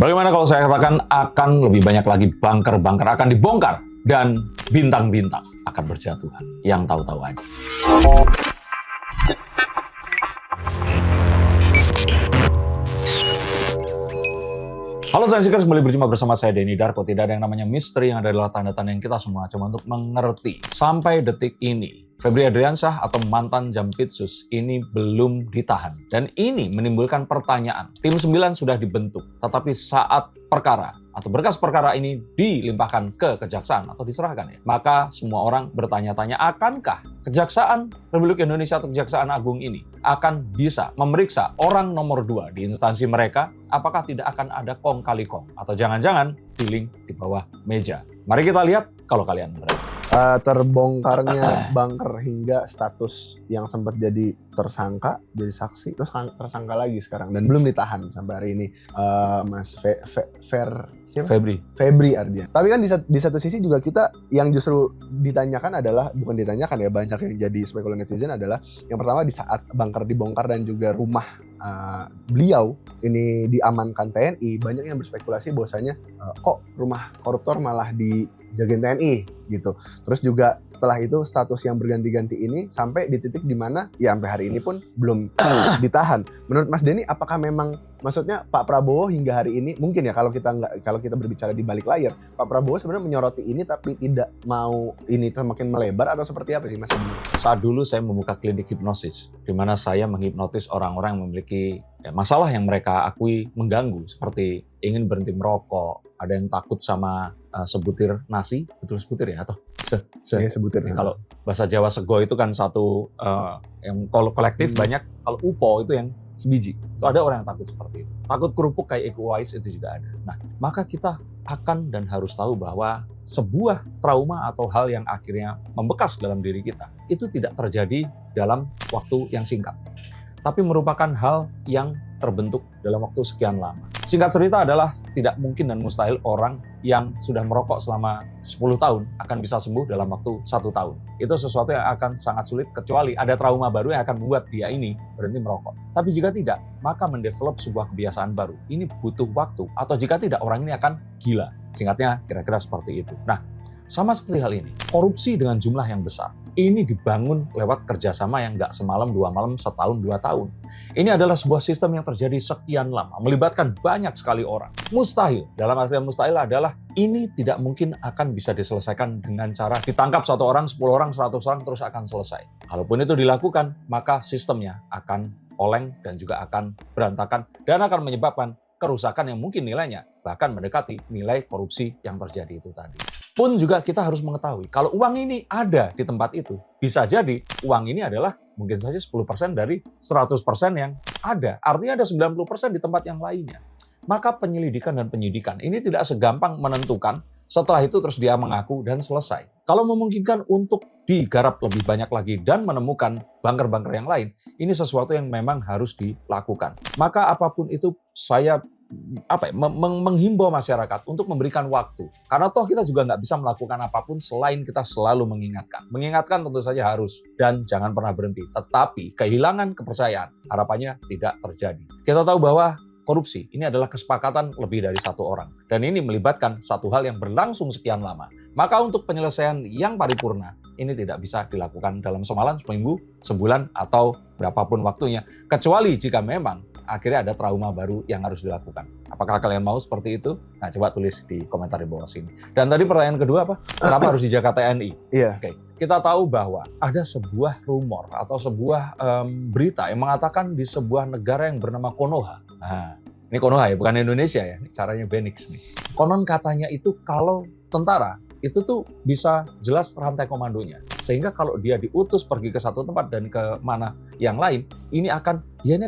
Bagaimana kalau saya katakan akan lebih banyak lagi bunker-bunker akan dibongkar dan bintang-bintang akan berjatuhan. Yang tahu-tahu aja. Halo Sainsikers, kembali berjumpa bersama saya Denny Darko. Tidak ada yang namanya misteri, yang adalah tanda-tanda yang kita semua coba untuk mengerti. Sampai detik ini, Febri Adriansyah atau mantan Jampitsus ini belum ditahan. Dan ini menimbulkan pertanyaan. Tim 9 sudah dibentuk, tetapi saat perkara atau berkas perkara ini dilimpahkan ke kejaksaan atau diserahkan ya, maka semua orang bertanya-tanya, akankah Kejaksaan Republik Indonesia atau Kejaksaan Agung ini akan bisa memeriksa orang nomor 2 di instansi mereka? Apakah tidak akan ada kong kali kong? Atau jangan-jangan dealing di bawah meja? Mari kita lihat kalau kalian berani. Terbongkarnya bunker hingga status yang sempat jadi tersangka, jadi saksi, terus tersangka lagi sekarang dan belum ditahan sampai hari ini. Mas Febri Ardian. Tapi kan di satu sisi juga kita yang justru ditanyakan adalah, bukan ditanyakan ya, banyak yang jadi spekulan netizen adalah yang pertama di saat bunker dibongkar dan juga rumah beliau ini diamankan TNI, banyak yang berspekulasi bahwasanya kok rumah koruptor malah dijagain TNI gitu. Terus juga setelah itu status yang berganti-ganti ini sampai di titik dimana ya sampai hari ini pun belum ditahan. Menurut Mas Denny, apakah memang maksudnya Pak Prabowo hingga hari ini mungkin ya kalau kita berbicara di balik layar, Pak Prabowo sebenarnya menyoroti ini tapi tidak mau ini semakin melebar atau seperti apa sih Mas Denny? Saat dulu saya membuka klinik hipnosis, di mana saya menghipnotis orang-orang yang memiliki masalah yang mereka akui mengganggu, seperti ingin berhenti merokok, ada yang takut sama sebutir nasi, betul sebutir ya atau ya, sebutir. Kalau bahasa Jawa sego itu kan satu yang kolektif banyak, kalau upo itu yang sebiji. Itu ada orang yang takut seperti itu. Takut kerupuk kayak Iko Uwais itu juga ada. Nah, maka kita akan dan harus tahu bahwa sebuah trauma atau hal yang akhirnya membekas dalam diri kita itu tidak terjadi dalam waktu yang singkat, tapi merupakan hal yang terbentuk dalam waktu sekian lama. Singkat cerita adalah tidak mungkin dan mustahil orang yang sudah merokok selama 10 tahun akan bisa sembuh dalam waktu 1 tahun. Itu sesuatu yang akan sangat sulit kecuali ada trauma baru yang akan membuat dia ini berhenti merokok. Tapi jika tidak, maka mendevelop sebuah kebiasaan baru. Ini butuh waktu, atau jika tidak orang ini akan gila. Singkatnya kira-kira seperti itu. Nah, sama seperti hal ini, korupsi dengan jumlah yang besar. Ini dibangun lewat kerjasama yang nggak semalam 2 malam, setahun 2 tahun. Ini adalah sebuah sistem yang terjadi sekian lama, melibatkan banyak sekali orang. Mustahil, dalam artian mustahil adalah ini tidak mungkin akan bisa diselesaikan dengan cara ditangkap 1 orang, 10 orang, 100 orang terus akan selesai. Kalaupun itu dilakukan, maka sistemnya akan oleng dan juga akan berantakan dan akan menyebabkan kerusakan yang mungkin nilainya bahkan mendekati nilai korupsi yang terjadi itu tadi. Pun juga kita harus mengetahui, kalau uang ini ada di tempat itu, bisa jadi uang ini adalah mungkin saja 10% dari 100% yang ada. Artinya ada 90% di tempat yang lainnya. Maka penyelidikan dan penyidikan ini tidak segampang menentukan setelah itu terus dia mengaku dan selesai. Kalau memungkinkan untuk digarap lebih banyak lagi dan menemukan bunker-bunker yang lain, ini sesuatu yang memang harus dilakukan. Maka apapun itu saya menghimbau masyarakat untuk memberikan waktu. Karena toh kita juga nggak bisa melakukan apapun selain kita selalu mengingatkan. Mengingatkan tentu saja harus dan jangan pernah berhenti. Tetapi kehilangan kepercayaan harapannya tidak terjadi. Kita tahu bahwa korupsi ini adalah kesepakatan lebih dari 1 orang. Dan ini melibatkan satu hal yang berlangsung sekian lama. Maka untuk penyelesaian yang paripurna, ini tidak bisa dilakukan dalam semalam, seminggu, sebulan, atau berapapun waktunya. Kecuali jika memang akhirnya ada trauma baru yang harus dilakukan. Apakah kalian mau seperti itu? Nah, coba tulis di komentar di bawah sini. Dan tadi pertanyaan kedua apa? Kenapa harus dijaga TNI? Iya. Oke. Kita tahu bahwa ada sebuah rumor atau sebuah berita yang mengatakan di sebuah negara yang bernama Konoha. Nah, ini Konoha ya, bukan Indonesia ya. Ini caranya Benix nih. Konon katanya itu kalau tentara itu tuh bisa jelas rantai komandonya. Sehingga kalau dia diutus pergi ke satu tempat dan ke mana yang lain, dia ini akan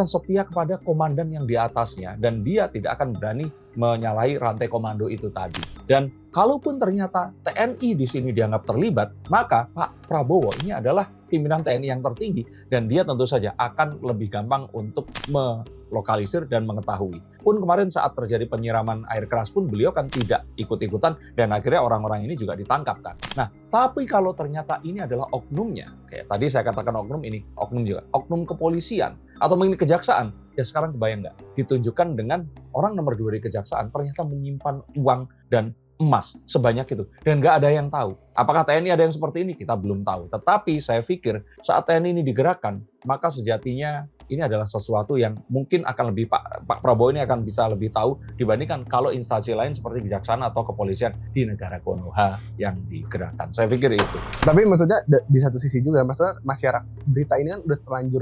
setia kepada komandan yang di atasnya dan dia tidak akan berani menyalahi rantai komando itu tadi. Dan kalaupun ternyata TNI di sini dianggap terlibat, maka Pak Prabowo ini adalah pimpinan TNI yang tertinggi dan dia tentu saja akan lebih gampang untuk melokalisir dan mengetahui. Pun kemarin saat terjadi penyiraman air keras pun beliau kan tidak ikut-ikutan dan akhirnya orang-orang ini juga ditangkap kan. Nah, tapi kalau ternyata ini adalah oknumnya, kayak tadi saya katakan oknum ini, oknum juga, oknum kepolisian atau mungkin kejaksaan, Ya sekarang kebayang nggak? Ditunjukkan dengan orang nomor 2 di kejaksaan ternyata menyimpan uang dan emas sebanyak itu. Dan nggak ada yang tahu. Apakah TNI ada yang seperti ini? Kita belum tahu. Tetapi saya pikir saat TNI ini digerakkan, maka sejatinya ini adalah sesuatu yang mungkin akan lebih Pak Prabowo ini akan bisa lebih tahu dibandingkan kalau instansi lain seperti kejaksaan atau kepolisian di negara Konoha yang digerakkan. Saya pikir itu. Tapi maksudnya di satu sisi juga, maksudnya masyarakat, berita ini kan udah terlanjur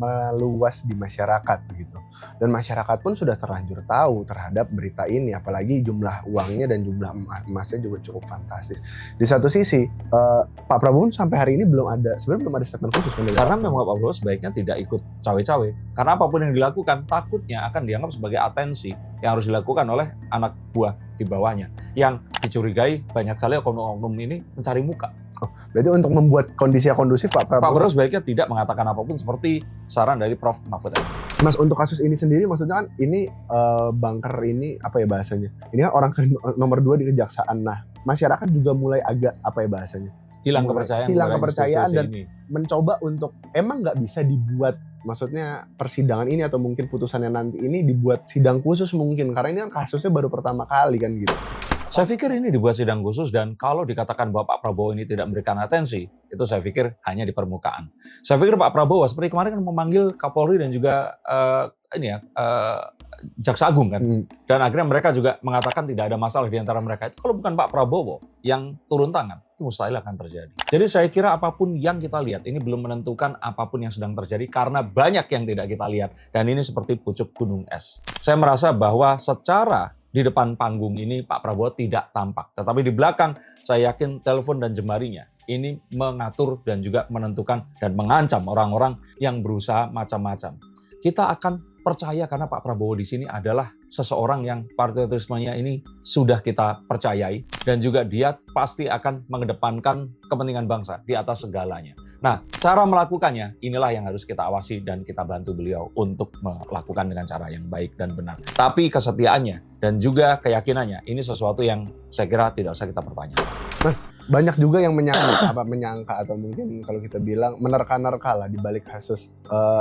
meluas di masyarakat begitu. Dan masyarakat pun sudah terlanjur tahu terhadap berita ini, apalagi jumlah uangnya dan jumlah emasnya juga cukup fantastis. Di satu sisi, Pak Prabowo sampai hari ini sebenarnya belum ada statement khusus. Karena memang Pak Prabowo sebaiknya tidak ikut cawe-cawe. Karena apapun yang dilakukan takutnya akan dianggap sebagai atensi yang harus dilakukan oleh anak buah di bawahnya. Yang dicurigai banyak sekali oknum-oknum ini mencari muka. Berarti untuk membuat kondisi yang kondusif, Pak Prabowo sebaiknya tidak mengatakan apapun seperti saran dari Prof. Mahfud MD. Mas, untuk kasus ini sendiri maksudnya kan ini banker ini apa ya bahasanya? Ini kan orang nomor 2 di kejaksaan. Nah, masyarakat juga mulai agak apa ya bahasanya? Hilang kepercayaan dan ini. Mencoba untuk emang nggak bisa dibuat, maksudnya persidangan ini atau mungkin putusannya nanti ini dibuat sidang khusus mungkin, karena ini kan kasusnya baru pertama kali kan gitu. Saya pikir ini dibuat sidang khusus, dan kalau dikatakan bahwa Pak Prabowo ini tidak memberikan atensi, itu saya pikir hanya di permukaan. Saya pikir Pak Prabowo seperti kemarin kan memanggil Kapolri dan juga Jaksa Agung kan. Dan akhirnya mereka juga mengatakan tidak ada masalah di antara mereka. Itu kalau bukan Pak Prabowo yang turun tangan, itu mustahil akan terjadi. Jadi saya kira apapun yang kita lihat, ini belum menentukan apapun yang sedang terjadi karena banyak yang tidak kita lihat. Dan ini seperti pucuk gunung es. Saya merasa bahwa secara di depan panggung ini Pak Prabowo tidak tampak. Tetapi di belakang saya yakin telepon dan jemarinya ini mengatur dan juga menentukan dan mengancam orang-orang yang berusaha macam-macam. Kita akan percaya karena Pak Prabowo di sini adalah seseorang yang patriotismenya ini sudah kita percayai dan juga dia pasti akan mengedepankan kepentingan bangsa di atas segalanya. Nah, cara melakukannya inilah yang harus kita awasi dan kita bantu beliau untuk melakukan dengan cara yang baik dan benar. Tapi kesetiaannya dan juga keyakinannya ini sesuatu yang saya kira tidak usah kita pertanyakan. Mas, banyak juga yang menyangka atau mungkin kalau kita bilang menerka-nerka lah di balik kasus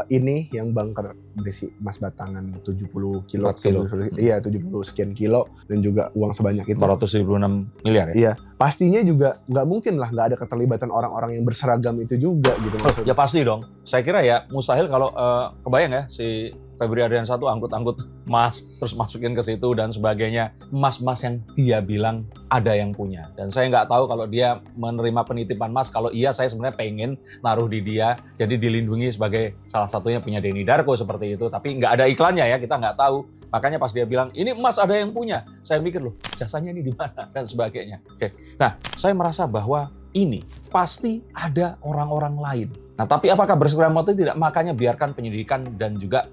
ini yang banker berisi emas batangan 70 kilo. 70 sekian kilo dan juga uang sebanyak itu. 476 miliar ya? Iya, pastinya juga nggak mungkin lah nggak ada keterlibatan orang-orang yang berseragam itu juga gitu maksudnya. Ya pasti dong. Saya kira ya mustahil kalau kebayang ya si Febri Ardiansyah tuh angkut-angkut emas terus masukin ke situ dan sebagainya. Emas-emas yang dia bilang ada yang punya. Dan saya nggak tahu kalau dia menerima penitipan emas. Kalau iya saya sebenarnya pengen naruh di dia. Jadi dilindungi sebagai salah satunya punya Denny Darko seperti itu. Tapi nggak ada iklannya ya, kita nggak tahu. Makanya pas dia bilang ini emas ada yang punya. Saya mikir loh jasanya ini di mana dan sebagainya. Oke. Nah saya merasa bahwa ini pasti ada orang-orang lain. Nah, tapi apakah berseberangan motif tidak? Makanya biarkan penyidikan dan juga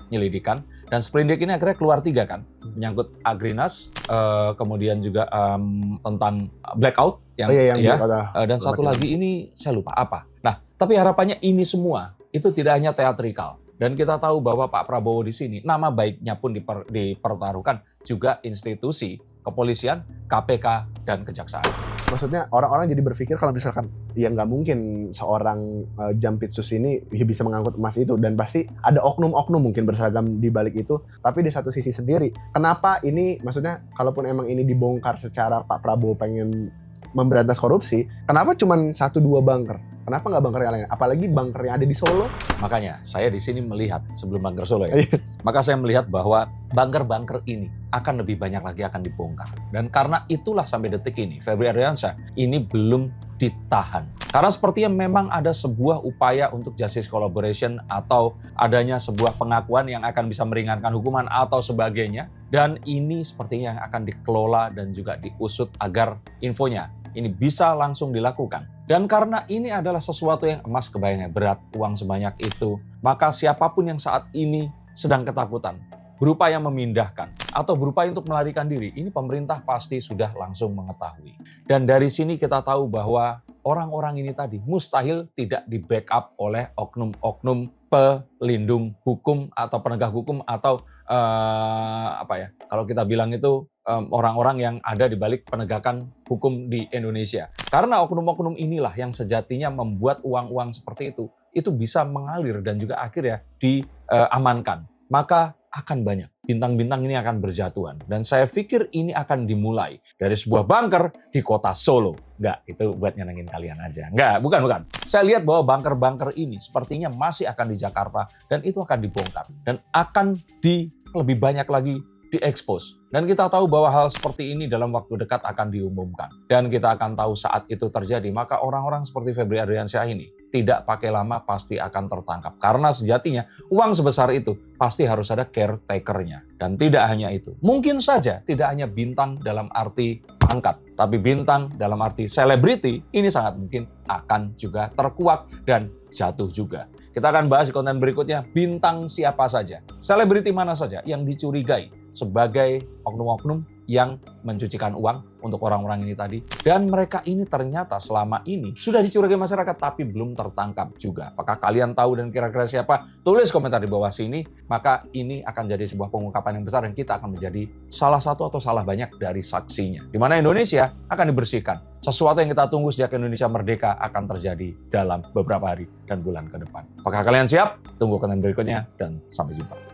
penyelidikan. Dan sprindik ini akhirnya keluar 3 kan. Menyangkut Agrinas, kemudian juga tentang blackout. Dan satu lagi ini saya lupa apa. Nah, tapi harapannya ini semua itu tidak hanya teatrikal. Dan kita tahu bahwa Pak Prabowo di sini nama baiknya pun dipertaruhkan juga institusi kepolisian, KPK, dan kejaksaan. Maksudnya orang-orang jadi berpikir kalau misalkan ya nggak mungkin seorang Jampitsus ini bisa mengangkut emas itu dan pasti ada oknum-oknum mungkin berseragam di balik itu. Tapi di satu sisi sendiri, kenapa ini maksudnya kalaupun emang ini dibongkar secara Pak Prabowo pengen memberantas korupsi, kenapa cuma 1-2 banker? Kenapa nggak banker yang lain? Apalagi banker yang ada di Solo. Makanya saya di sini melihat sebelum banker Solo ya. Maka saya melihat bahwa banker-banker ini akan lebih banyak lagi akan dibongkar. Dan karena itulah sampai detik ini Febri Ardiansyah ini belum ditahan. Karena sepertinya memang ada sebuah upaya untuk justice collaboration atau adanya sebuah pengakuan yang akan bisa meringankan hukuman atau sebagainya. Dan ini sepertinya yang akan dikelola dan juga diusut agar infonya ini bisa langsung dilakukan. Dan karena ini adalah sesuatu yang emas kebayangnya berat uang sebanyak itu, maka siapapun yang saat ini sedang ketakutan, berupaya memindahkan atau berupaya untuk melarikan diri, ini pemerintah pasti sudah langsung mengetahui. Dan dari sini kita tahu bahwa orang-orang ini tadi mustahil tidak di-backup oleh oknum-oknum pelindung hukum atau penegak hukum atau kalau kita bilang itu orang-orang yang ada di balik penegakan hukum di Indonesia. Karena oknum-oknum inilah yang sejatinya membuat uang-uang seperti itu bisa mengalir dan juga akhirnya diamankan. maka akan banyak. Bintang-bintang ini akan berjatuhan. Dan saya pikir ini akan dimulai dari sebuah bunker di kota Solo. Enggak, itu buat nyenengin kalian aja. Enggak, bukan. Saya lihat bahwa bunker-bunker ini sepertinya masih akan di Jakarta dan itu akan dibongkar. Dan akan lebih banyak lagi diekspos. Dan kita tahu bahwa hal seperti ini dalam waktu dekat akan diumumkan. Dan kita akan tahu saat itu terjadi, maka orang-orang seperti Febri Ardiansyah ini tidak pakai lama pasti akan tertangkap. Karena sejatinya uang sebesar itu pasti harus ada caretaker-nya. Dan tidak hanya itu. Mungkin saja tidak hanya bintang dalam arti pangkat, tapi bintang dalam arti selebriti ini sangat mungkin akan juga terkuak dan jatuh juga. Kita akan bahas di konten berikutnya, bintang siapa saja, selebriti mana saja yang dicurigai sebagai oknum-oknum yang mencucikan uang untuk orang-orang ini tadi. Dan mereka ini ternyata selama ini sudah dicurigai masyarakat tapi belum tertangkap juga. Apakah kalian tahu dan kira-kira siapa? Tulis komentar di bawah sini. Maka ini akan jadi sebuah pengungkapan yang besar dan kita akan menjadi salah satu atau salah banyak dari saksinya. Di mana Indonesia akan dibersihkan. Sesuatu yang kita tunggu sejak Indonesia merdeka akan terjadi dalam beberapa hari dan bulan ke depan. Apakah kalian siap? Tunggu konten berikutnya dan sampai jumpa.